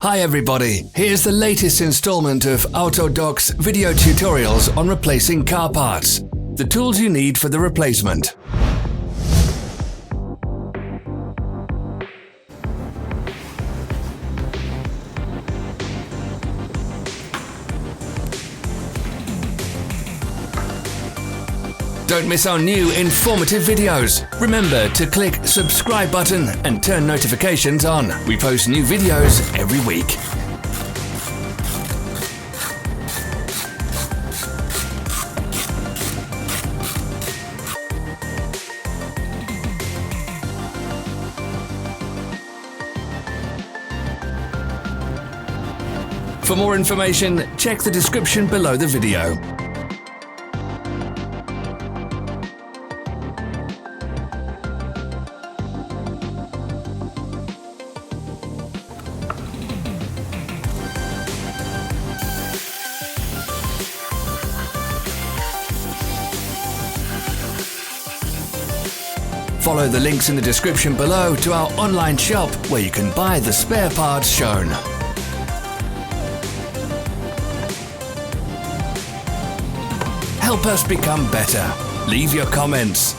Hi everybody, here's the latest installment of Autodoc's video tutorials on replacing car parts. The tools you need for the replacement. Don't miss our new informative videos. Remember to click subscribe button and turn notifications on. We post new videos every week. For more information, check the description below the video. Follow the links in the description below to our online shop where you can buy the spare parts shown. Help us become better. Leave your comments.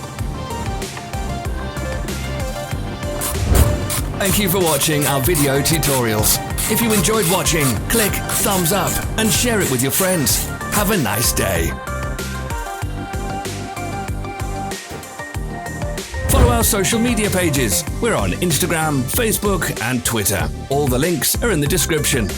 Thank you for watching our video tutorials. If you enjoyed watching, click thumbs up and share it with your friends. Have a nice day. Follow our social media pages. We're on Instagram, Facebook and Twitter. All the links are in the description.